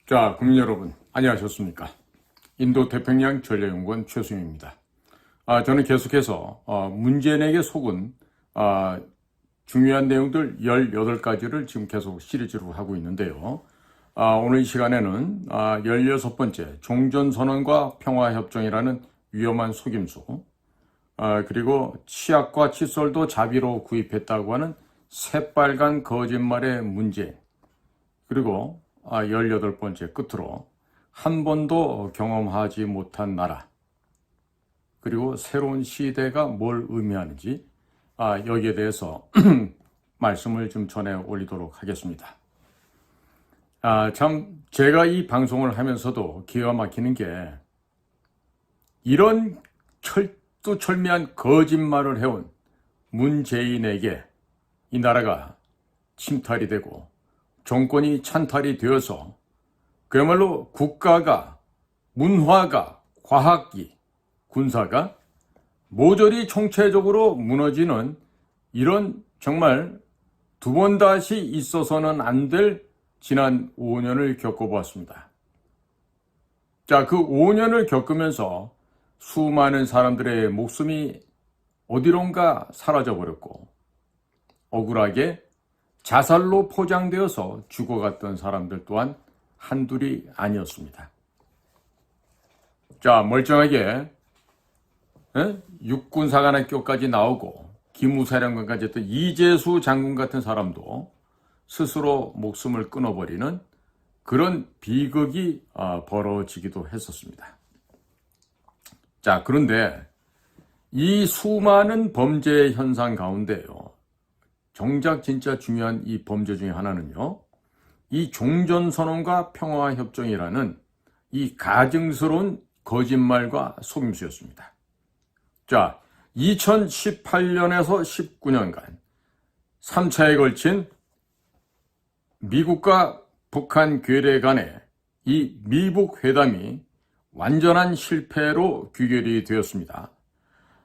자, 국민 여러분, 안녕하셨습니까? 인도 태평양 전략연구원 최승윤입니다. 저는 계속해서 문재인에게 속은 중요한 내용들 18가지를 지금 계속 시리즈로 하고 있는데요. 오늘 이 시간에는 16번째 종전선언과 평화협정이라는 위험한 속임수, 그리고 치약과 칫솔도 자비로 구입했다고 하는 새빨간 거짓말의 문제, 그리고 18번째 끝으로 한 번도 경험하지 못한 나라, 그리고 새로운 시대가 뭘 의미하는지 여기에 대해서 말씀을 좀 전해 올리도록 하겠습니다. 참 제가 이 방송을 하면서도 기가 막히는 게 이런 철두철미한 거짓말을 해온 문재인에게 이 나라가 침탈이 되고 정권이 찬탈이 되어서 그야말로 국가가, 문화가, 과학이, 군사가 모조리 총체적으로 무너지는 이런 정말 두 번 다시 있어서는 안 될 지난 5년을 겪어보았습니다. 자, 그 5년을 겪으면서 수많은 사람들의 목숨이 어디론가 사라져버렸고 억울하게 자살로 포장되어서 죽어갔던 사람들 또한 한둘이 아니었습니다. 자, 멀쩡하게 육군사관학교까지 나오고 기무사령관까지 했던 이재수 장군 같은 사람도 스스로 목숨을 끊어버리는 그런 비극이 벌어지기도 했었습니다. 자, 그런데 이 수많은 범죄 현상 가운데요, 정작 진짜 중요한 이 범죄 중에 하나는요, 이 종전선언과 평화협정이라는 이 가증스러운 거짓말과 속임수였습니다. 자, 2018년에서 19년간 3차에 걸친 미국과 북한 괴뢰 간의 이 미북 회담이 완전한 실패로 귀결이 되었습니다.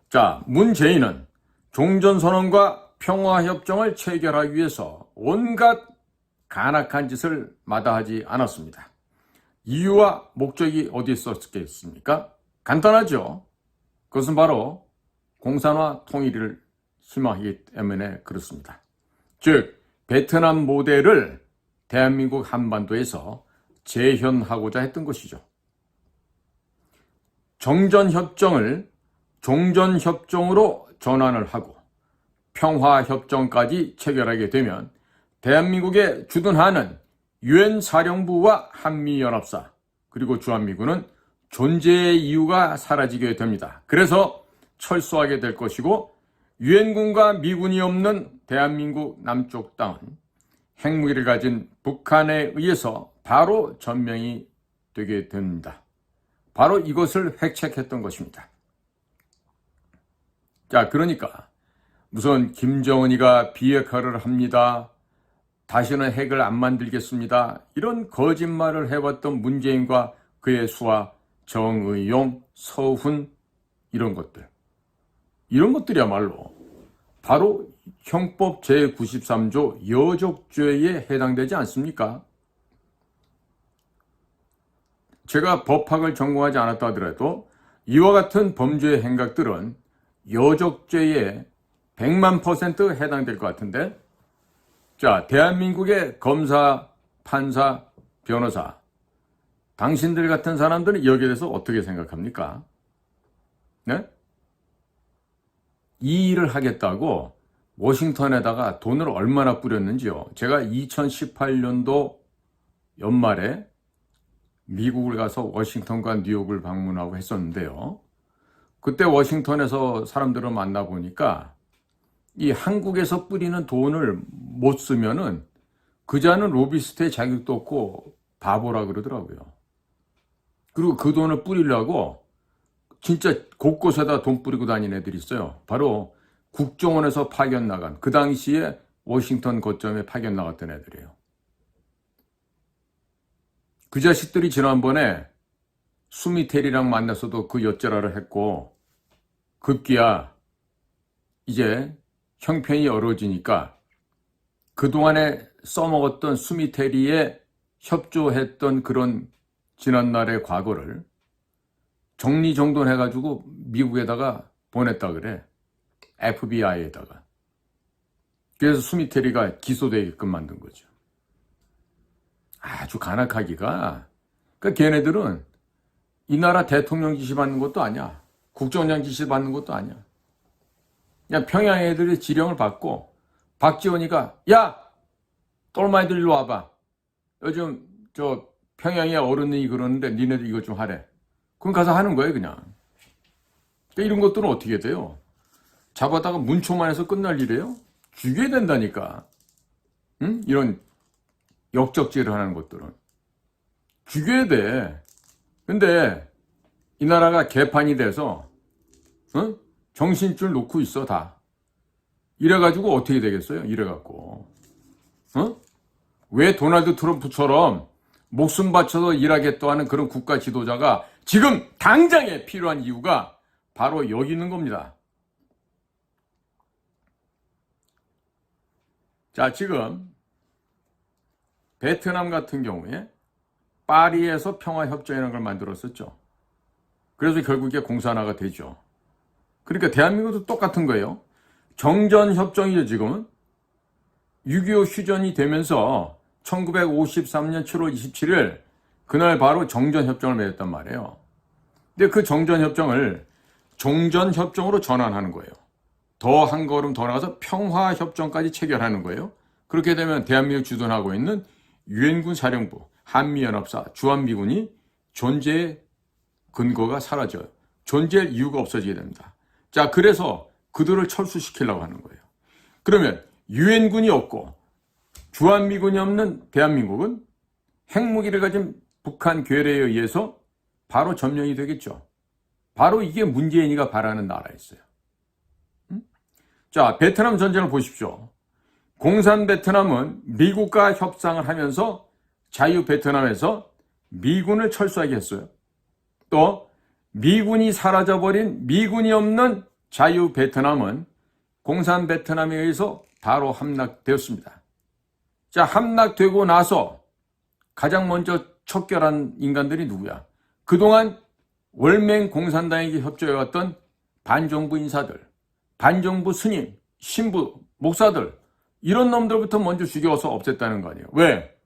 자, 문재인은 종전선언과 평화협정을 체결하기 위해서 온갖 간악한 짓을 마다하지 않았습니다. 이유와 목적이 어디 있었겠습니까? 간단하죠. 그것은 바로 공산화 통일을 희망하기 때문에 그렇습니다. 즉, 베트남 모델을 대한민국 한반도에서 재현하고자 했던 것이죠. 정전협정을 종전협정으로 전환을 하고 평화협정까지 체결하게 되면 대한민국에 주둔하는 유엔 사령부와 한미연합사 그리고 주한미군은 존재의 이유가 사라지게 됩니다. 그래서 철수하게 될 것이고 유엔군과 미군이 없는 대한민국 남쪽 땅은 핵무기를 가진 북한에 의해서 바로 점령이 되게 됩니다. 바로 이것을 획책했던 것입니다. 자, 그러니까 우선 김정은이가 비핵화를 합니다. 다시는 핵을 안 만들겠습니다. 이런 거짓말을 해왔던 문재인과 그의 수하, 정의용, 서훈 이런 것들이야말로 바로 형법 제93조 여족죄에 해당되지 않습니까? 제가 법학을 전공하지 않았다 하더라도 이와 같은 범죄 행각들은 여족죄에 100만% 해당될 것 같은데, 자, 대한민국의 검사, 판사, 변호사, 당신들 같은 사람들은 여기에 대해서 어떻게 생각합니까? 네? 이 일을 하겠다고 워싱턴에다가 돈을 얼마나 뿌렸는지요. 제가 2018년도 연말에 미국을 가서 워싱턴과 뉴욕을 방문하고 했었는데요. 그때 워싱턴에서 사람들을 만나보니까 이 한국에서 뿌리는 돈을 못 쓰면은 그 자는 로비스트의 자격도 없고 바보라 그러더라고요. 그리고 그 돈을 뿌리려고 진짜 곳곳에다 돈 뿌리고 다니는 애들이 있어요. 바로 국정원에서 파견 나간, 그 당시에 워싱턴 거점에 파견 나갔던 애들이에요. 그 자식들이 지난번에 수미텔이랑 만나서도 그 여짜라를 했고 급기야 이제 형편이 어려워지니까 그동안에 써먹었던 수미테리의 협조했던 그런 지난날의 과거를 정리정돈해가지고 미국에다가 보냈다 그래. FBI에다가. 그래서 스미테리가 기소되게끔 만든 거죠. 아주 간악하기가. 그러니까 걔네들은 이 나라 대통령 지시 받는 것도 아니야. 국정원장 지시 받는 것도 아니야. 그냥 평양 애들이 지령을 받고 박지원이가 야! 똘마이들 일로 와봐. 요즘 저 평양에 어른이 그러는데 니네들 이것 좀 하래. 그럼 가서 하는 거예요 그냥. 그러니까 이런 것들은 어떻게 돼요? 잡아다가 문초만 해서 끝날 일이에요? 죽여야 된다니까. 응? 이런 역적질을 하는 것들은. 죽여야 돼. 근데 이 나라가 개판이 돼서 정신줄 놓고 있어 다. 이래가지고 어떻게 되겠어요? 이래갖고. 왜 도널드 트럼프처럼 목숨 바쳐서 일하겠다 하는 그런 국가 지도자가 지금 당장에 필요한 이유가 바로 여기 있는 겁니다. 자, 지금 베트남 같은 경우에 파리에서 평화협정이라는 걸 만들었었죠. 그래서 결국에 공산화가 되죠. 그러니까 대한민국도 똑같은 거예요. 정전협정이죠, 지금은. 6.25 휴전이 되면서 1953년 7월 27일 그날 바로 정전협정을 맺었단 말이에요. 근데 그 정전협정을 종전협정으로 전환하는 거예요. 더 한 걸음 더 나가서 평화협정까지 체결하는 거예요. 그렇게 되면 대한민국 주둔하고 있는 유엔군 사령부, 한미연합사, 주한미군이 존재의 근거가 사라져요. 존재할 이유가 없어지게 됩니다. 자, 그래서 그들을 철수시키려고 하는 거예요. 그러면 유엔군이 없고 주한미군이 없는 대한민국은 핵무기를 가진 북한 괴뢰에 의해서 바로 점령이 되겠죠. 바로 이게 문재인이가 바라는 나라였어요. 자, 베트남 전쟁을 보십시오. 공산 베트남은 미국과 협상을 하면서 자유 베트남에서 미군을 철수하게 했어요. 또 미군이 사라져버린 미군이 없는 자유 베트남은 공산 베트남에 의해서 바로 함락되었습니다. 자, 함락되고 나서 가장 먼저 척결한 인간들이 누구야? 그동안 월맹 공산당에게 협조해왔던 반정부 인사들, 반정부 스님, 신부, 목사들 이런 놈들부터 먼저 죽여서 없앴다는 거 아니에요. 왜?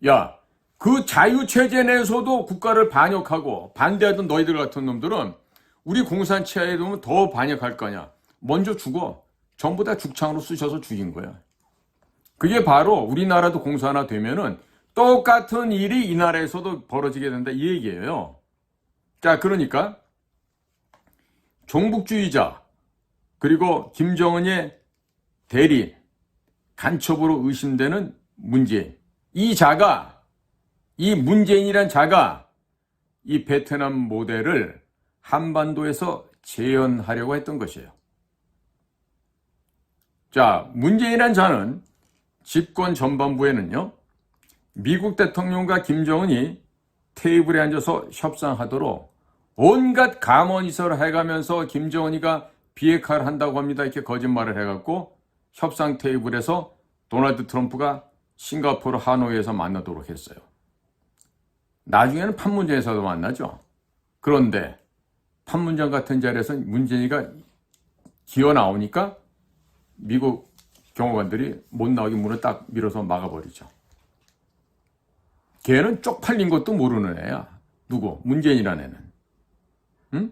야, 그 자유체제 내에서도 국가를 반역하고 반대하던 너희들 같은 놈들은 우리 공산체제에 보면 더 반역할 거냐. 먼저 죽어. 전부 다 죽창으로 쑤셔서 죽인 거야. 그게 바로 우리나라도 공산화 되면은 똑같은 일이 이 나라에서도 벌어지게 된다 이 얘기예요. 자, 그러니까 종북주의자 그리고 김정은의 대리 간첩으로 의심되는 문재인 이 자가 이 문재인이란 자가 이 베트남 모델을 한반도에서 재현하려고 했던 것이에요. 자, 문재인이란 자는 집권 전반부에는요, 미국 대통령과 김정은이 테이블에 앉아서 협상하도록 온갖 감언이설을 해가면서 김정은이가 비핵화를 한다고 합니다. 이렇게 거짓말을 해갖고 협상 테이블에서 도널드 트럼프가 싱가포르 하노이에서 만나도록 했어요. 나중에는 판문점에서도 만나죠. 그런데 판문점 같은 자리에서 문재인이가 기어 나오니까 미국 경호관들이 못 나오게 문을 딱 밀어서 막아버리죠. 걔는 쪽팔린 것도 모르는 애야. 누구? 문재인이라는 애는. 응?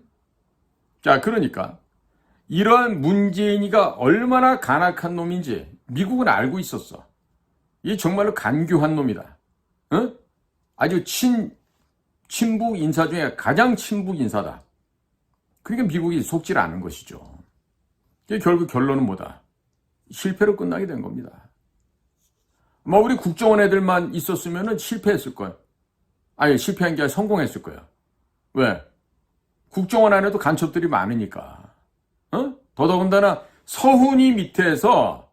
자, 그러니까 이러한 문재인이가 얼마나 간악한 놈인지 미국은 알고 있었어. 이 정말로 간교한 놈이다. 응? 아주 친북 인사 중에 가장 친북 인사다. 그러니까 미국이 속질 않은 것이죠. 결국 결론은 뭐다? 실패로 끝나게 된 겁니다. 뭐 우리 국정원 애들만 있었으면 실패했을 거야. 아니, 실패한 게 아니라 성공했을 거야. 왜? 국정원 안에도 간첩들이 많으니까. 더더군다나 서훈이 밑에서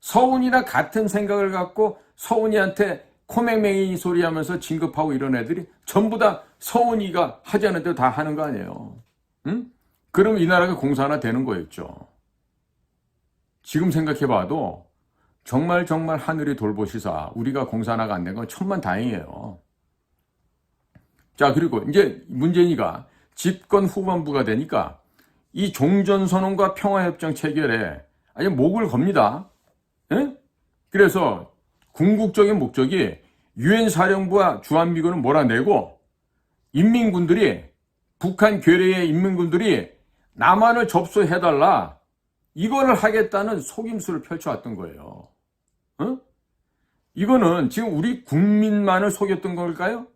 서훈이랑 같은 생각을 갖고 서훈이한테 코맹맹이 소리 하면서 진급하고 이런 애들이 전부 다 서훈이가 하지 않은 대로 다 하는 거 아니에요. 응? 그럼 이 나라가 공산화 되는 거였죠. 지금 생각해봐도 정말 정말 하늘이 돌보시사 우리가 공산화가 안 된 건 천만다행이에요. 자, 그리고 이제 문재인이가 집권 후반부가 되니까 이 종전선언과 평화협정 체결에 아니 목을 겁니다. 예? 그래서 궁극적인 목적이 유엔 사령부와 주한미군을 몰아내고 인민군들이 북한 괴뢰의 인민군들이 남한을 접수해달라 이거를 하겠다는 속임수를 펼쳐왔던 거예요. 어? 이거는 지금 우리 국민만을 속였던 걸까요?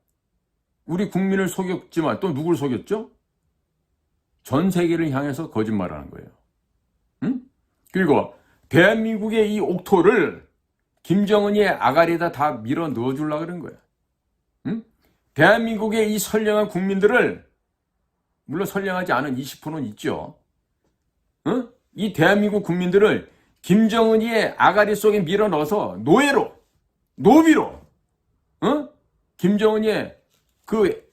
우리 국민을 속였지만 또 누굴 속였죠? 전 세계를 향해서 거짓말하는 거예요. 응? 그리고 대한민국의 이 옥토를 김정은이의 아가리에다 다 밀어 넣어주려고 그런 거야. 응? 대한민국의 이 선량한 국민들을, 물론 선량하지 않은 20%는 있죠. 응? 이 대한민국 국민들을 김정은이의 아가리 속에 밀어 넣어서 노예로, 노비로, 응? 김정은이의 그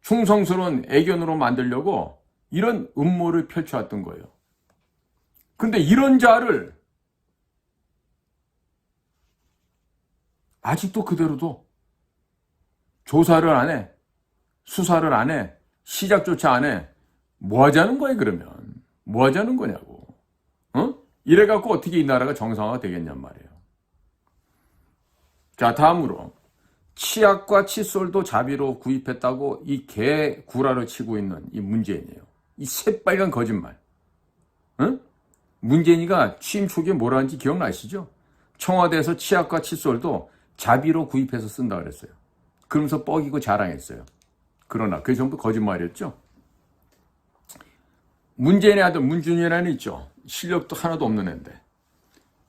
충성스러운 애견으로 만들려고 이런 음모를 펼쳐왔던 거예요. 근데 이런 자를 아직도 그대로도 조사를 안 해, 수사를 안 해, 시작조차 안 해. 뭐 하자는 거야, 그러면? 뭐 하자는 거냐고. 어? 이래갖고 어떻게 이 나라가 정상화가 되겠냔 말이에요. 자, 다음으로 치약과 칫솔도 자비로 구입했다고 이 개 구라를 치고 있는 이 문재인이에요. 이 새빨간 거짓말. 응? 문재인이가 취임 초기에 뭐라 하는지 기억나시죠? 청와대에서 치약과 칫솔도 자비로 구입해서 쓴다 그랬어요. 그러면서 뻐기고 자랑했어요. 그러나 그게 전부 거짓말이었죠. 문재인의 아들 문준이라는 있죠. 실력도 하나도 없는 애인데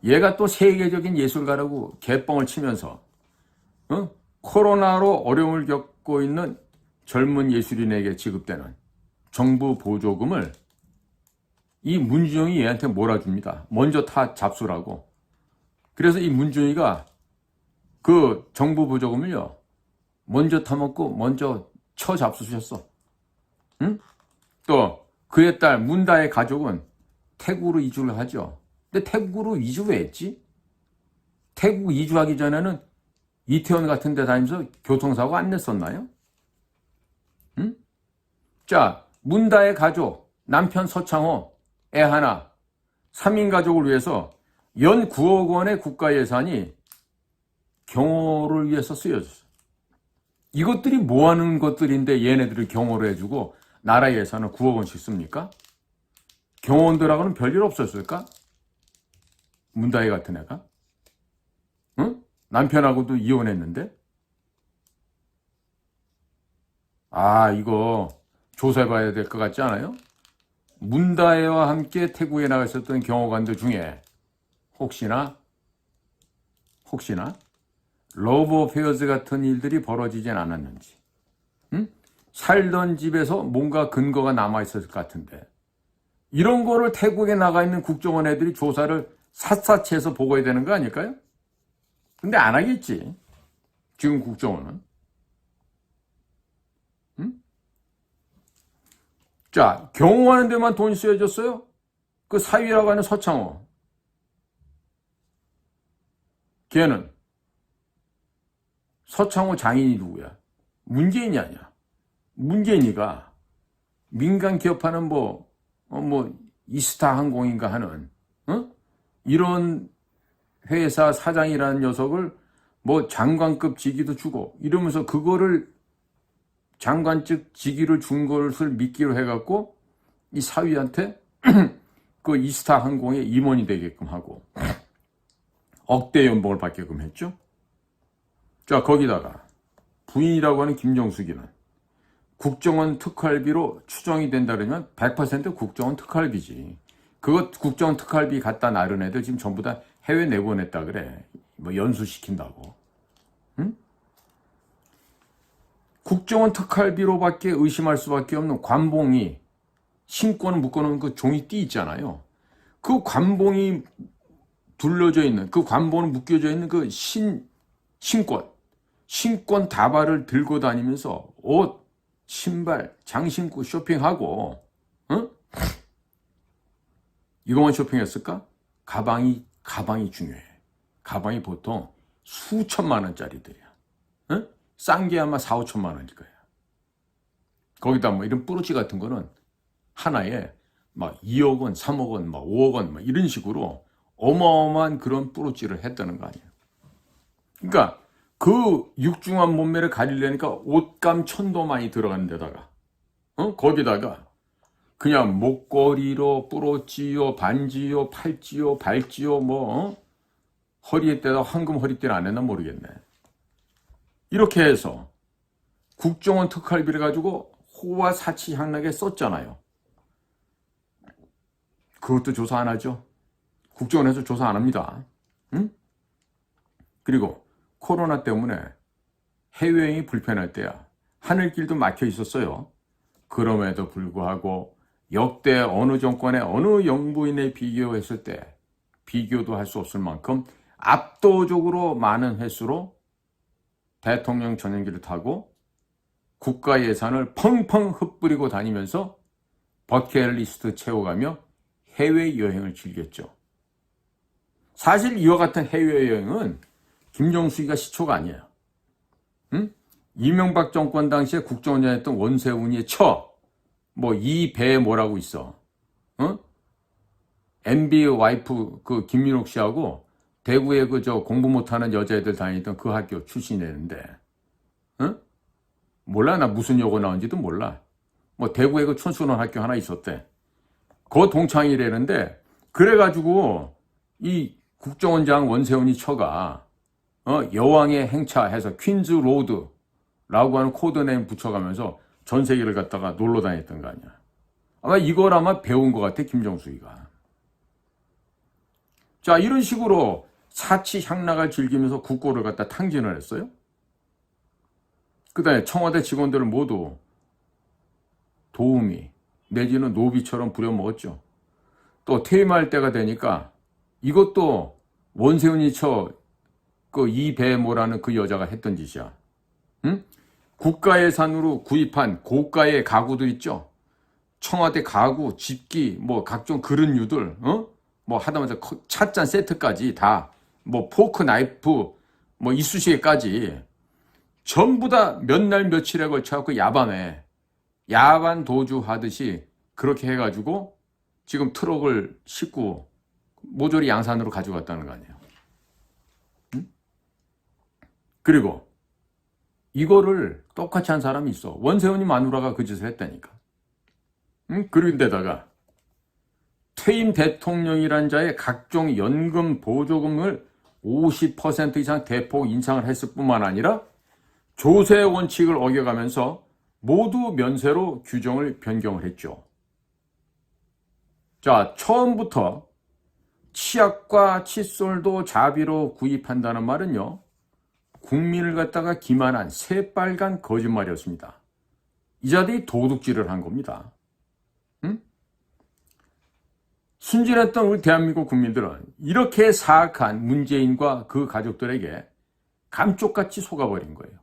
얘가 또 세계적인 예술가라고 개뻥을 치면서 코로나로 어려움을 겪고 있는 젊은 예술인에게 지급되는 정부 보조금을 이 문준영이 얘한테 몰아줍니다. 먼저 다 잡수라고. 그래서 이 문준이가 그 정부 보조금을요 먼저 타먹고 먼저 쳐 잡수셨어. 응? 또 그의 딸 문다의 가족은 태국으로 이주를 하죠. 근데 태국으로 이주 왜 했지? 태국 이주하기 전에는 이태원 같은 데 다니면서 교통사고 안 냈었나요? 응? 자, 문다의 가족, 남편 서창호, 애 하나, 3인 가족을 위해서 연 9억 원의 국가 예산이 경호를 위해서 쓰여졌어요. 이것들이 뭐 하는 것들인데 얘네들을 경호를 해주고 나라 예산을 9억 원씩 씁니까? 경호원들하고는 별일 없었을까? 문다희 같은 애가? 응? 남편하고도 이혼했는데? 아, 이거 조사해봐야 될 것 같지 않아요? 문다혜와 함께 태국에 나가 있었던 경호관들 중에 혹시나 러브 어페어즈 같은 일들이 벌어지진 않았는지, 응? 살던 집에서 뭔가 근거가 남아있을 것 같은데 이런 거를 태국에 나가 있는 국정원 애들이 조사를 샅샅이 해서 보고해야 되는 거 아닐까요? 근데 안 하겠지, 지금 국정원은. 응? 자, 경호하는 데만 돈이 쓰여졌어요? 그 사위라고 하는 서창호, 걔는 서창호 장인이 누구야? 문재인이 아니야. 문재인이가 민간 기업하는 이스타 항공인가 하는 이런 회사 사장이라는 녀석을 장관급 직위도 주고 이러면서 그거를 장관직 직위를 준 것을 믿기로 해갖고 이 사위한테 그 이스타 항공의 임원이 되게끔 하고 억대 연봉을 받게끔 했죠. 자, 거기다가 부인이라고 하는 김정숙이는 국정원 특활비로 추정이 된다 그러면 100% 국정원 특활비지. 그거 국정원 특활비 갖다 나른 애들 지금 전부 다 해외 내보냈다 그래. 연수시킨다고. 응? 국정원 특활비로밖에 의심할 수밖에 없는 관봉이 신권을 묶어놓은 그 종이 띠 있잖아요. 그 관봉이 둘러져 있는, 그 관봉을 묶여져 있는 그 신권 다발을 들고 다니면서 옷, 신발, 장신구 쇼핑하고, 응? 이것만 쇼핑했을까? 가방이 가방이 중요해. 가방이 보통 수천만 원짜리들이야. 응? 싼 게 아마 4, 5천만 원일 거야. 거기다 뭐 이런 뿌루치 같은 거는 하나에 막 2억 원, 3억 원, 막 5억 원, 막 이런 식으로 어마어마한 그런 뿌루치를 했다는 거 아니에요. 그러니까 그 육중한 몸매를 가리려니까 옷감 천도 많이 들어가는 데다가 거기다가 그냥 목걸이로 뿌로찌요, 반지요, 팔찌요, 발찌요, 허리에다가 황금 허리띠는 안 했나 모르겠네. 이렇게 해서 국정원 특활비를 가지고 호화 사치향락에 썼잖아요. 그것도 조사 안 하죠. 국정원에서 조사 안 합니다. 응? 그리고 코로나 때문에 해외여행이 불편할 때야 하늘길도 막혀 있었어요. 그럼에도 불구하고 역대 어느 정권의 어느 영부인에 비교했을 때 비교도 할 수 없을 만큼 압도적으로 많은 횟수로 대통령 전용기를 타고 국가 예산을 펑펑 흩뿌리고 다니면서 버킷리스트 채워가며 해외여행을 즐겼죠. 사실 이와 같은 해외여행은 김정숙이가 시초가 아니에요. 응? 이명박 정권 당시에 국정원장이었던 원세훈이의 이배 뭐라고 있어. MB 와이프 그 김민옥 씨하고 대구에 공부 못하는 여자애들 다니던 그 학교 출신이었는데, 몰라? 나 무슨 여고 나온지도 몰라. 대구에 그 촌스러운 학교 하나 있었대. 그 동창이라는데, 그래가지고 이 국정원장 원세훈이 처가 여왕의 행차 해서 퀸즈 로드라고 하는 코드네임 붙여가면서 전 세계를 갖다가 놀러 다녔던 거 아니야. 아마 이걸 배운 것 같아, 김정숙이가. 자, 이런 식으로 사치향락을 즐기면서 국고를 갖다 탕진을 했어요. 그 다음에 청와대 직원들을 모두 도우미 내지는 노비처럼 부려먹었죠. 또 퇴임할 때가 되니까 이것도 원세훈이 이배모라는 그 여자가 했던 짓이야. 응? 국가 예산으로 구입한 고가의 가구들 있죠. 청와대 가구, 집기, 각종 그릇류들, 하다못해 찻잔 세트까지 다, 포크, 나이프, 이쑤시개까지 전부 다 몇 날 며칠에 걸쳐갖고 야반 도주하듯이 그렇게 해가지고 지금 트럭을 싣고 모조리 양산으로 가져갔다는 거 아니에요. 응? 그리고 이거를 똑같이 한 사람이 있어. 원세훈이 마누라가 그 짓을 했다니까. 그런데다가 퇴임 대통령이란 자의 각종 연금 보조금을 50% 이상 대폭 인상을 했을 뿐만 아니라 조세 원칙을 어겨가면서 모두 면세로 규정을 변경을 했죠. 자, 처음부터 치약과 칫솔도 자비로 구입한다는 말은요, 국민을 갖다가 기만한 새빨간 거짓말이었습니다. 이 자들이 도둑질을 한 겁니다. 순진했던 우리 대한민국 국민들은 이렇게 사악한 문재인과 그 가족들에게 감쪽같이 속아버린 거예요.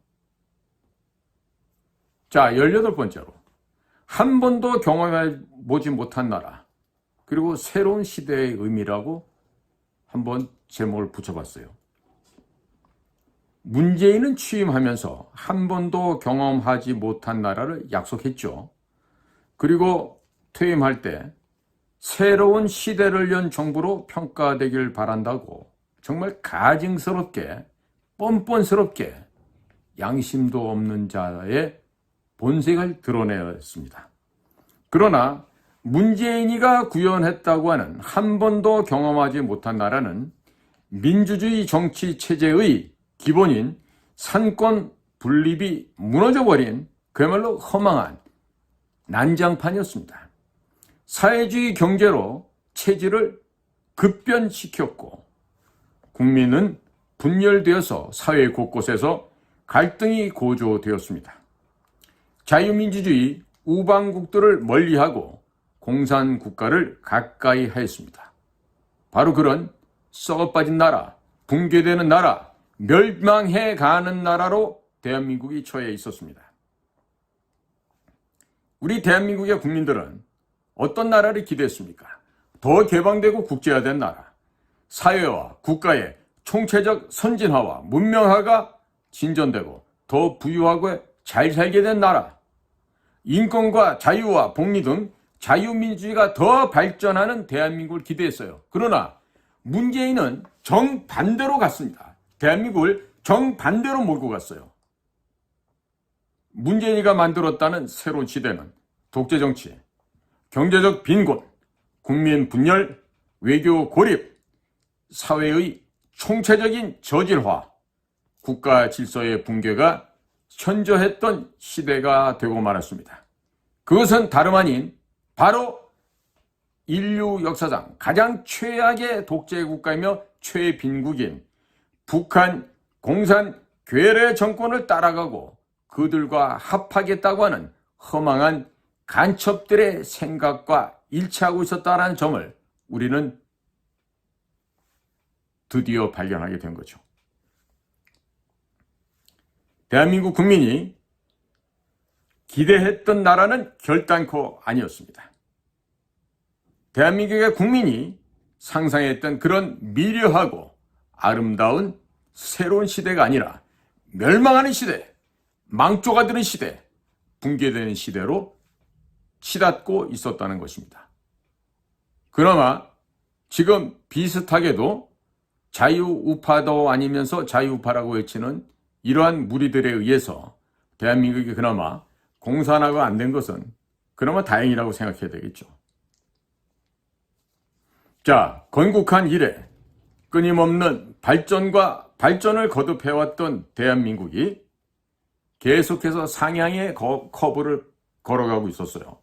자, 18번째로 한 번도 경험해보지 못한 나라, 그리고 새로운 시대의 의미라고 한번 제목을 붙여봤어요. 문재인은 취임하면서 한 번도 경험하지 못한 나라를 약속했죠. 그리고 퇴임할 때 새로운 시대를 연 정부로 평가되길 바란다고 정말 가증스럽게 뻔뻔스럽게 양심도 없는 자의 본색을 드러내었습니다. 그러나 문재인이가 구현했다고 하는 한 번도 경험하지 못한 나라는 민주주의 정치 체제의 기본인 산권 분립이 무너져버린 그야말로 허망한 난장판이었습니다. 사회주의 경제로 체질을 급변시켰고 국민은 분열되어서 사회 곳곳에서 갈등이 고조되었습니다. 자유민주주의 우방국들을 멀리하고 공산국가를 가까이 하였습니다. 바로 그런 썩어빠진 나라, 붕괴되는 나라, 멸망해 가는 나라로 대한민국이 처해 있었습니다. 우리 대한민국의 국민들은 어떤 나라를 기대했습니까? 더 개방되고 국제화된 나라, 사회와 국가의 총체적 선진화와 문명화가 진전되고 더 부유하고 잘 살게 된 나라, 인권과 자유와 복리 등 자유민주주의가 더 발전하는 대한민국을 기대했어요. 그러나 문재인은 정반대로 갔습니다. 대한민국을 정반대로 몰고 갔어요. 문재인이가 만들었다는 새로운 시대는 독재정치, 경제적 빈곤, 국민 분열, 외교 고립, 사회의 총체적인 저질화, 국가 질서의 붕괴가 현저했던 시대가 되고 말았습니다. 그것은 다름 아닌 바로 인류 역사상 가장 최악의 독재국가이며 최빈국인 북한 공산 괴뢰 정권을 따라가고 그들과 합하겠다고 하는 허망한 간첩들의 생각과 일치하고 있었다는 점을 우리는 드디어 발견하게 된 거죠. 대한민국 국민이 기대했던 나라는 결단코 아니었습니다. 대한민국의 국민이 상상했던 그런 미려하고 아름다운 새로운 시대가 아니라 멸망하는 시대, 망조가 드는 시대, 붕괴되는 시대로 치닫고 있었다는 것입니다. 그나마 지금 비슷하게도 자유우파도 아니면서 자유우파라고 외치는 이러한 무리들에 의해서 대한민국이 그나마 공산화가 안 된 것은 그나마 다행이라고 생각해야 되겠죠. 자, 건국한 이래 끊임없는 발전과 발전을 거듭해왔던 대한민국이 계속해서 상향의 커브를 걸어가고 있었어요.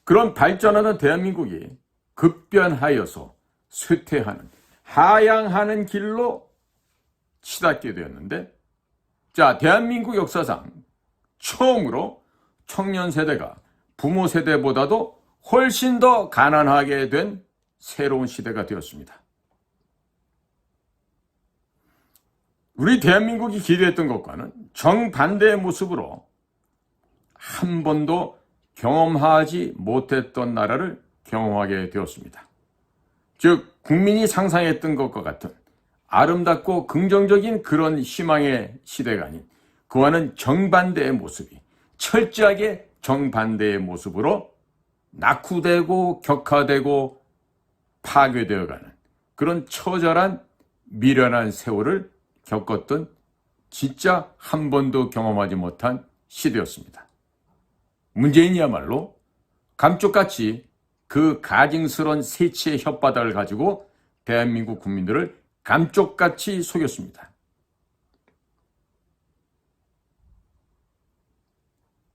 그런 발전하는 대한민국이 급변하여서 쇠퇴하는, 하향하는 길로 치닫게 되었는데, 자, 대한민국 역사상 처음으로 청년 세대가 부모 세대보다도 훨씬 더 가난하게 된 새로운 시대가 되었습니다. 우리 대한민국이 기대했던 것과는 정반대의 모습으로 한 번도 경험하지 못했던 나라를 경험하게 되었습니다. 즉, 국민이 상상했던 것과 같은 아름답고 긍정적인 그런 희망의 시대가 아닌 그와는 정반대의 모습이 철저하게 정반대의 모습으로 낙후되고 격화되고 파괴되어가는 그런 처절한 미련한 세월을 겪었던 진짜 한 번도 경험하지 못한 시대였습니다. 문재인이야말로 감쪽같이 그 가증스러운 세치의 혓바닥을 가지고 대한민국 국민들을 감쪽같이 속였습니다.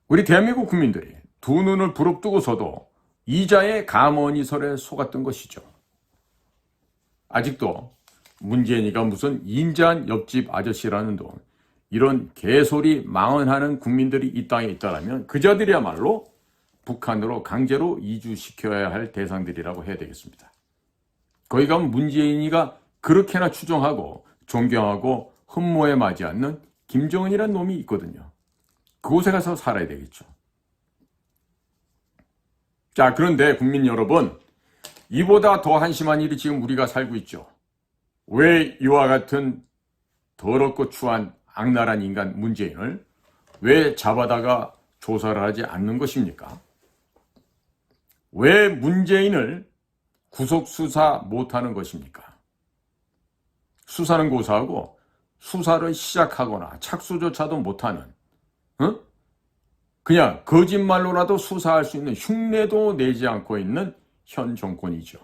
우리 대한민국 국민들이 두 눈을 부릅뜨고서도 이자의 감언이설에 속았던 것이죠. 아직도 문재인이가 무슨 인자한 옆집 아저씨라는 둥 이런 개소리 망언하는 국민들이 이 땅에 있다면 그자들이야말로 북한으로 강제로 이주시켜야 할 대상들이라고 해야 되겠습니다. 거기 가면 문재인이가 그렇게나 추종하고 존경하고 흠모에 맞지 않는 김정은이라는 놈이 있거든요. 그곳에 가서 살아야 되겠죠. 자, 그런데 국민 여러분, 이보다 더 한심한 일이 지금 우리가 살고 있죠. 왜 이와 같은 더럽고 추한 악랄한 인간 문재인을 왜 잡아다가 조사를 하지 않는 것입니까? 왜 문재인을 구속수사 못하는 것입니까? 수사는 고사하고 수사를 시작하거나 착수조차도 못하는 그냥 거짓말로라도 수사할 수 있는 흉내도 내지 않고 있는 현 정권이죠.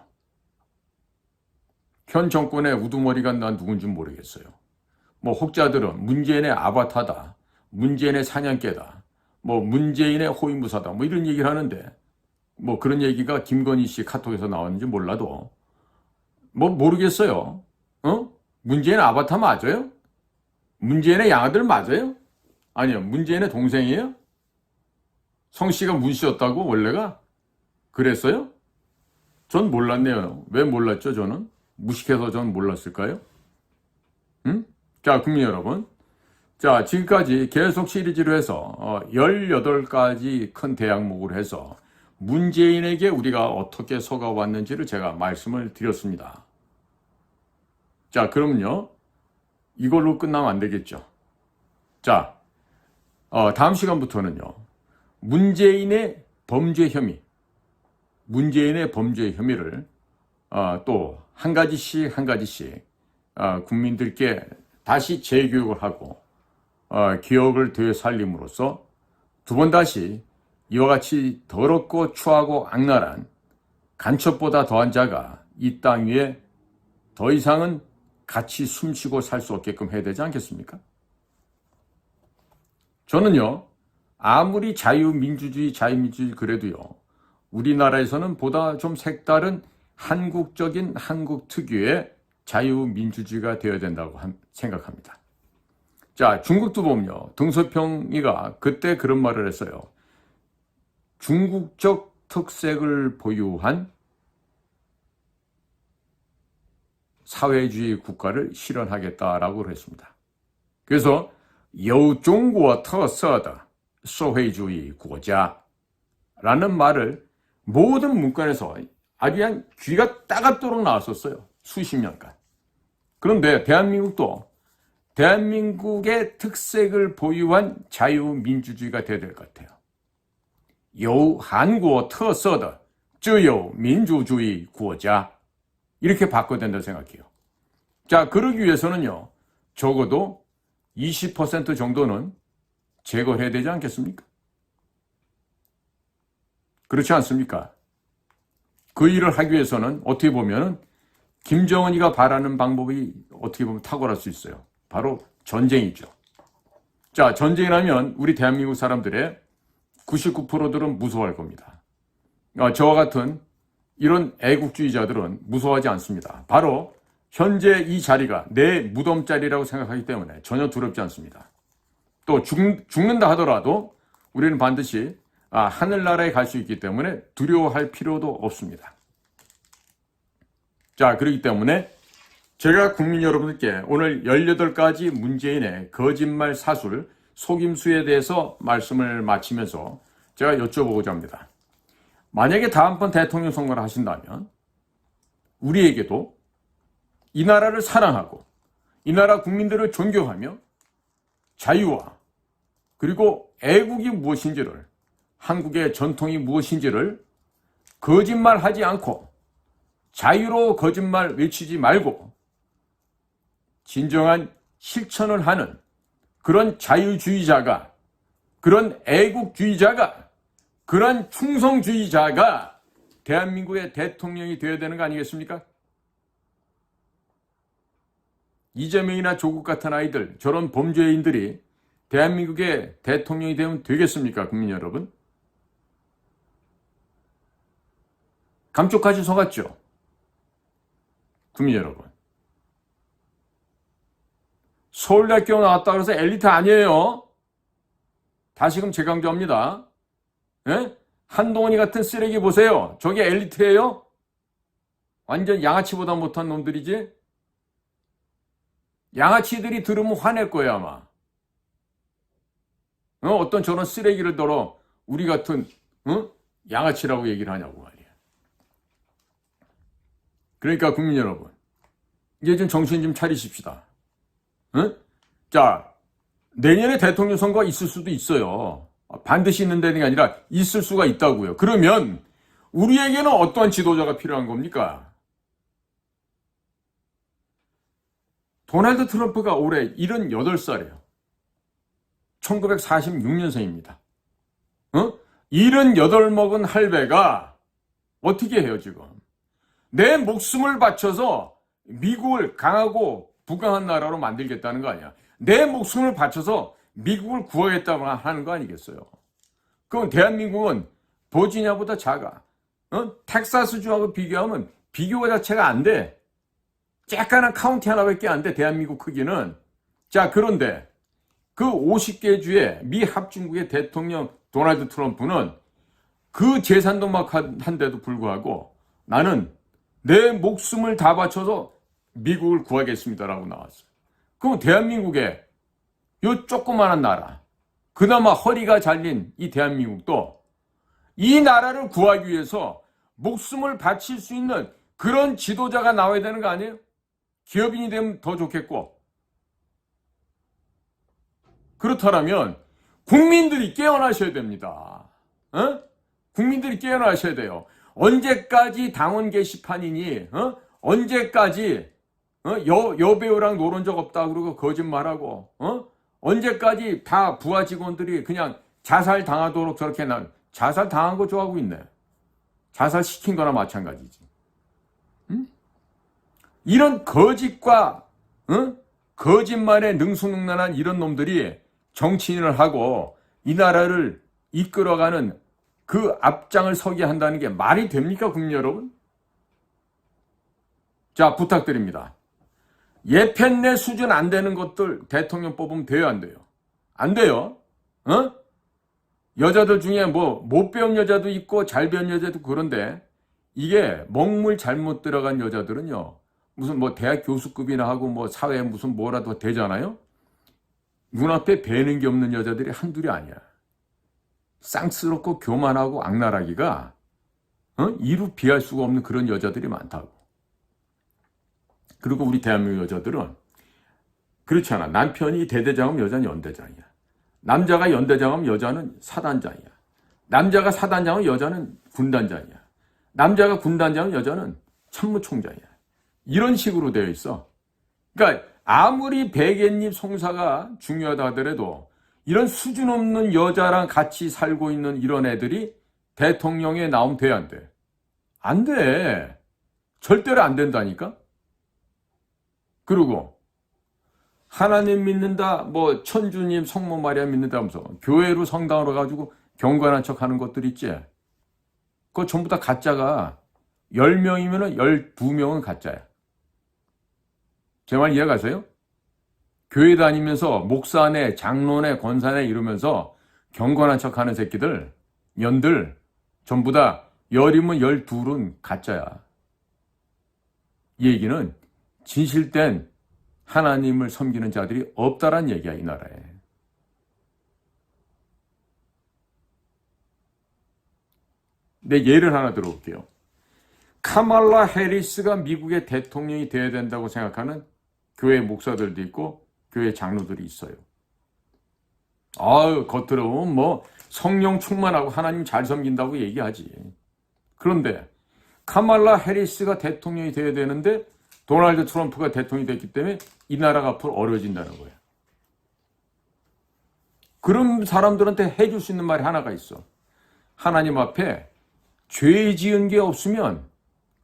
현 정권의 우두머리가 난 누군지 모르겠어요. 뭐 혹자들은 문재인의 아바타다, 문재인의 사냥개다, 뭐 문재인의 호위무사다, 뭐 이런 얘기를 하는데 뭐 그런 얘기가 김건희 씨 카톡에서 나왔는지 몰라도 뭐 모르겠어요. 문재인 아바타 맞아요? 문재인의 양아들 맞아요? 아니요, 문재인의 동생이에요? 성씨가 문씨였다고 원래가? 그랬어요? 전 몰랐네요. 왜 몰랐죠, 저는? 무식해서 전 몰랐을까요? 자, 국민 여러분. 자, 지금까지 계속 시리즈로 해서 18가지 큰 대항목을 해서 문재인에게 우리가 어떻게 속아왔는지를 제가 말씀을 드렸습니다. 자, 그러면요. 이걸로 끝나면 안 되겠죠. 자, 다음 시간부터는요. 문재인의 범죄 혐의를 또 한 가지씩 국민들께 다시 재교육을 하고 기억을 되살림으로써 두 번 다시 이와 같이 더럽고 추하고 악랄한 간첩보다 더한 자가 이 땅 위에 더 이상은 같이 숨쉬고 살 수 없게끔 해야 되지 않겠습니까? 저는요, 아무리 자유민주주의 그래도요, 우리나라에서는 보다 좀 색다른 한국적인 한국 특유의 자유민주주의가 되어야 된다고 생각합니다. 자, 중국도 보면요, 등소평이가 그때 그런 말을 했어요. 중국적 특색을 보유한 사회주의 국가를 실현하겠다라고 했습니다. 그래서 有中国特色的社会主义国家라는 말을 모든 문건에서 아주 그냥 귀가 따갑도록 나왔었어요. 수십 년간. 그런데 대한민국도 대한민국의 특색을 보유한 자유민주주의가 되어야 될 것 같아요. 有韩国特色的自由民主主义国家이렇게 바꿔야 된다고 생각해요. 자, 그러기 위해서는요. 적어도 20% 정도는 제거를 해야 되지 않겠습니까? 그렇지 않습니까? 그 일을 하기 위해서는 어떻게 보면 김정은이가 바라는 방법이 어떻게 보면 탁월할 수 있어요. 바로 전쟁이죠. 자, 전쟁이라면 우리 대한민국 사람들의 99%들은 무서워할 겁니다. 저와 같은 이런 애국주의자들은 무서워하지 않습니다. 바로 현재 이 자리가 내 무덤 자리라고 생각하기 때문에 전혀 두렵지 않습니다. 또 죽는다 하더라도 우리는 반드시 하늘나라에 갈 수 있기 때문에 두려워할 필요도 없습니다. 자, 그렇기 때문에 제가 국민 여러분들께 오늘 18가지 문재인의 거짓말 사술, 속임수에 대해서 말씀을 마치면서 제가 여쭤보고자 합니다. 만약에 다음번 대통령 선거를 하신다면 우리에게도 이 나라를 사랑하고 이 나라 국민들을 존경하며 자유와 그리고 애국이 무엇인지를 한국의 전통이 무엇인지를 거짓말하지 않고 자유로 거짓말 외치지 말고 진정한 실천을 하는 그런 자유주의자가 그런 애국주의자가 그런 충성주의자가 대한민국의 대통령이 되어야 되는 거 아니겠습니까? 이재명이나 조국 같은 아이들, 저런 범죄인들이 대한민국의 대통령이 되면 되겠습니까, 국민 여러분? 감쪽같이 속았죠? 국민 여러분. 서울대학교 나왔다 그래서 엘리트 아니에요. 다시금 재강조합니다. 예? 한동훈이 같은 쓰레기 보세요. 저게 엘리트예요? 완전 양아치보다 못한 놈들이지? 양아치들이 들으면 화낼 거예요, 아마. 어떤 저런 쓰레기를 들어 우리 같은 양아치라고 얘기를 하냐고 말이야. 그러니까 국민 여러분, 이제 좀 정신 좀 차리십시다. 자, 내년에 대통령 선거가 있을 수도 있어요. 반드시 있는다는 게 아니라 있을 수가 있다고요. 그러면 우리에게는 어떠한 지도자가 필요한 겁니까? 도널드 트럼프가 올해 78살이에요. 1946년생입니다. 78 먹은 할배가 어떻게 해요, 지금? 내 목숨을 바쳐서 미국을 강하고 부강한 나라로 만들겠다는 거 아니야. 내 목숨을 바쳐서 미국을 구하겠다고 하는 거 아니겠어요? 그럼 대한민국은 버지니아보다 작아. 텍사스주하고 비교하면 비교가 자체가 안 돼. 쬐깐한 카운티 하나밖에 안 돼, 대한민국 크기는. 자, 그런데 그 50개 주의 미 합중국의 대통령 도널드 트럼프는 그 재산도 막 한데도 불구하고 나는 내 목숨을 다 바쳐서 미국을 구하겠습니다라고 나왔어요. 그럼 대한민국의 요 조그마한 나라, 그나마 허리가 잘린 이 대한민국도 이 나라를 구하기 위해서 목숨을 바칠 수 있는 그런 지도자가 나와야 되는 거 아니에요? 기업인이 되면 더 좋겠고. 그렇다면 국민들이 깨어나셔야 됩니다. 어? 국민들이 깨어나셔야 돼요. 언제까지 당원 게시판이니? 언제까지 여배우랑 놀은 적 없다 그러고 거짓말하고? 언제까지 다 부하 직원들이 그냥 자살 당하도록 저렇게 자살 당한 거 좋아하고 있네. 자살 시킨 거나 마찬가지지. 응? 이런 거짓과 거짓말에 능수능란한 이런 놈들이 정치인을 하고 이 나라를 이끌어가는 그 앞장을 서게 한다는 게 말이 됩니까, 국민 여러분? 자, 부탁드립니다. 예편내 수준 안 되는 것들 대통령 뽑으면 돼요, 안 돼요? 안 돼요. 여자들 중에 뭐 못 배운 여자도 있고 잘 배운 여자도 그런데 이게 먹물 잘못 들어간 여자들은요. 무슨 뭐 대학 교수급이나 하고 뭐 사회에 무슨 뭐라도 되잖아요. 눈앞에 배는 게 없는 여자들이 한둘이 아니야. 쌍스럽고 교만하고 악랄하기가 이루 비할 수가 없는 그런 여자들이 많다고. 그리고 우리 대한민국 여자들은 그렇잖아. 남편이 대대장하면 여자는 연대장이야. 남자가 연대장하면 여자는 사단장이야. 남자가 사단장하면 여자는 군단장이야. 남자가 군단장하면 여자는 참모총장이야. 이런 식으로 되어 있어. 그러니까 아무리 백엔잎 송사가 중요하다 하더라도 이런 수준 없는 여자랑 같이 살고 있는 이런 애들이 대통령에 나오면 돼, 안 돼? 안 돼. 절대로 안 된다니까? 그리고 하나님 믿는다, 뭐 천주님, 성모 마리아 믿는다 하면서 교회로 성당으로 가지고 경건한 척 하는 것들 있지? 그거 전부 다 가짜가 10명이면 12명은 가짜야. 제 말 이해가세요? 교회 다니면서 목사네, 장로네, 권사네 이러면서 경건한 척하는 새끼들, 년들 전부 다 10이면 12은 가짜야. 이 얘기는 진실된 하나님을 섬기는 자들이 없다란 얘기야, 이 나라에. 내 예를 하나 들어볼게요. 카말라 해리스가 미국의 대통령이 되어야 된다고 생각하는 교회 목사들도 있고 교회 장로들이 있어요. 아유, 겉으로는 뭐 성령 충만하고 하나님 잘 섬긴다고 얘기하지. 그런데 카말라 해리스가 대통령이 되어야 되는데 도널드 트럼프가 대통령이 됐기 때문에 이 나라가 앞으로 어려워진다는 거야. 그런 사람들한테 해줄 수 있는 말이 하나가 있어. 하나님 앞에 죄 지은 게 없으면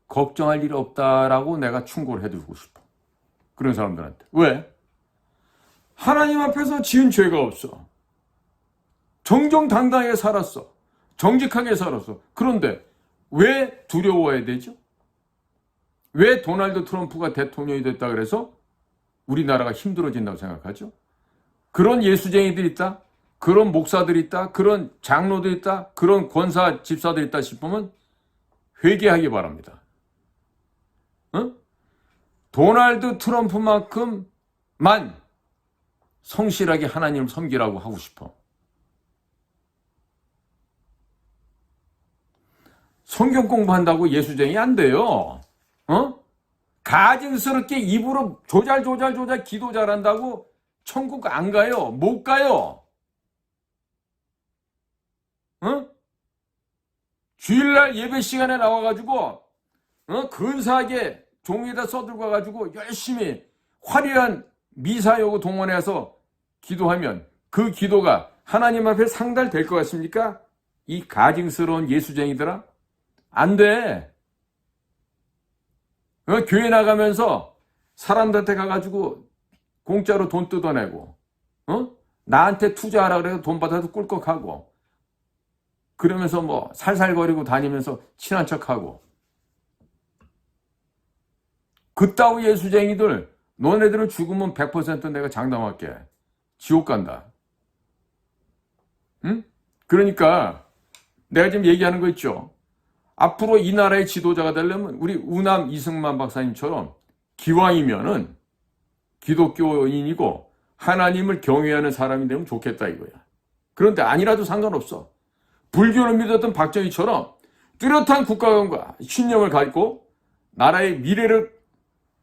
걱정할 일이 없다라고 내가 충고를 해주고 싶어. 그런 사람들한테. 왜? 하나님 앞에서 지은 죄가 없어. 정정당당하게 살았어. 정직하게 살았어. 그런데 왜 두려워해야 되죠? 왜 도널드 트럼프가 대통령이 됐다 그래서 우리나라가 힘들어진다고 생각하죠? 그런 예수쟁이들이 있다? 그런 목사들이 있다? 그런 장로들이 있다? 그런 권사 집사들이 있다 싶으면 회개하기 바랍니다. 도널드 트럼프만큼만 성실하게 하나님을 섬기라고 하고 싶어. 성경 공부한다고 예수쟁이 안 돼요. 가증스럽게 입으로 조잘 기도 잘한다고 천국 안 가요. 못 가요. 주일날 예배 시간에 나와가지고 근사하게 종이에다 써들고 가가지고 열심히 화려한 미사여고 동원해서 기도하면 그 기도가 하나님 앞에 상달될 것 같습니까? 이 가증스러운 예수쟁이들아? 안 돼. 교회 나가면서 사람들한테 가가지고 공짜로 돈 뜯어내고 나한테 투자하라 그래서 돈 받아도 꿀꺽하고 그러면서 뭐 살살거리고 다니면서 친한 척하고 그따위 예수쟁이들 너네들은 죽으면 100% 내가 장담할게. 지옥 간다. 응? 그러니까 내가 지금 얘기하는 거 있죠. 앞으로 이 나라의 지도자가 되려면 우리 우남 이승만 박사님처럼 기왕이면은 기독교인이고 하나님을 경외하는 사람이 되면 좋겠다 이거야. 그런데 아니라도 상관없어. 불교를 믿었던 박정희처럼 뚜렷한 국가관과 신념을 갖고 나라의 미래를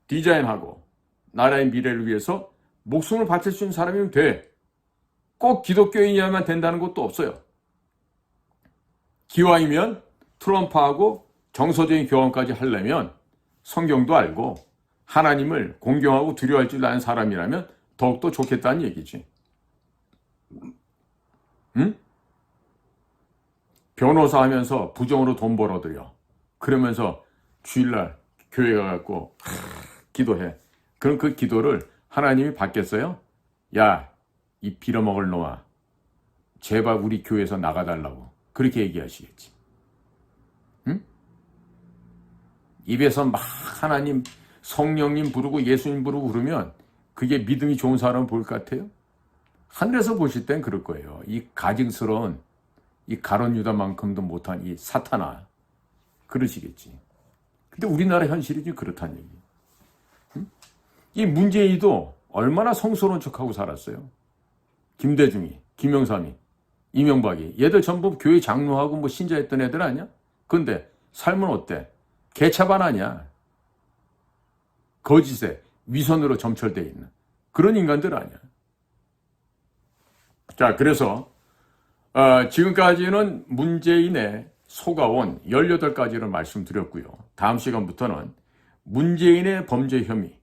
디자인하고 나라의 미래를 위해서 목숨을 바칠 수 있는 사람이면 돼. 꼭 기독교인이어야만 된다는 것도 없어요. 기왕이면 트럼프하고 정서적인 교환까지 하려면 성경도 알고 하나님을 공경하고 두려워할 줄 아는 사람이라면 더욱더 좋겠다는 얘기지. 응? 변호사 하면서 부정으로 돈 벌어들여. 그러면서 주일날 교회 가갖고 기도해. 그럼 그 기도를 하나님이 받겠어요? 야, 이 빌어먹을 놈아. 제발 우리 교회에서 나가달라고. 그렇게 얘기하시겠지. 응? 입에서 막 하나님, 성령님 부르고 예수님 부르고 그러면 그게 믿음이 좋은 사람 볼 것 같아요? 하늘에서 보실 땐 그럴 거예요. 이 가증스러운 이 가론 유다만큼도 못한 이 사탄아. 그러시겠지. 근데 우리나라 현실이 좀 그렇다는 얘기. 응? 이 문재인이도 얼마나 성스러운 척하고 살았어요. 김대중이, 김영삼이, 이명박이. 얘들 전부 교회 장로하고 뭐 신자했던 애들 아니야? 근데 삶은 어때? 개차반 아니야. 거짓에 위선으로 점철되어 있는 그런 인간들 아니야. 자, 그래서 지금까지는 문재인의 속아온 18가지를 말씀드렸고요. 다음 시간부터는 문재인의 범죄 혐의,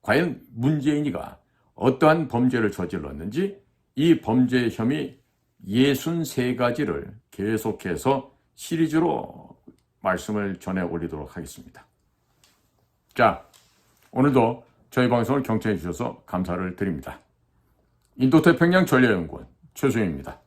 과연 문재인이가 어떠한 범죄를 저질렀는지 이 범죄 혐의 63가지를 계속해서 시리즈로 말씀을 전해 올리도록 하겠습니다. 자, 오늘도 저희 방송을 경청해 주셔서 감사를 드립니다. 인도태평양 전략연구원 최수영입니다.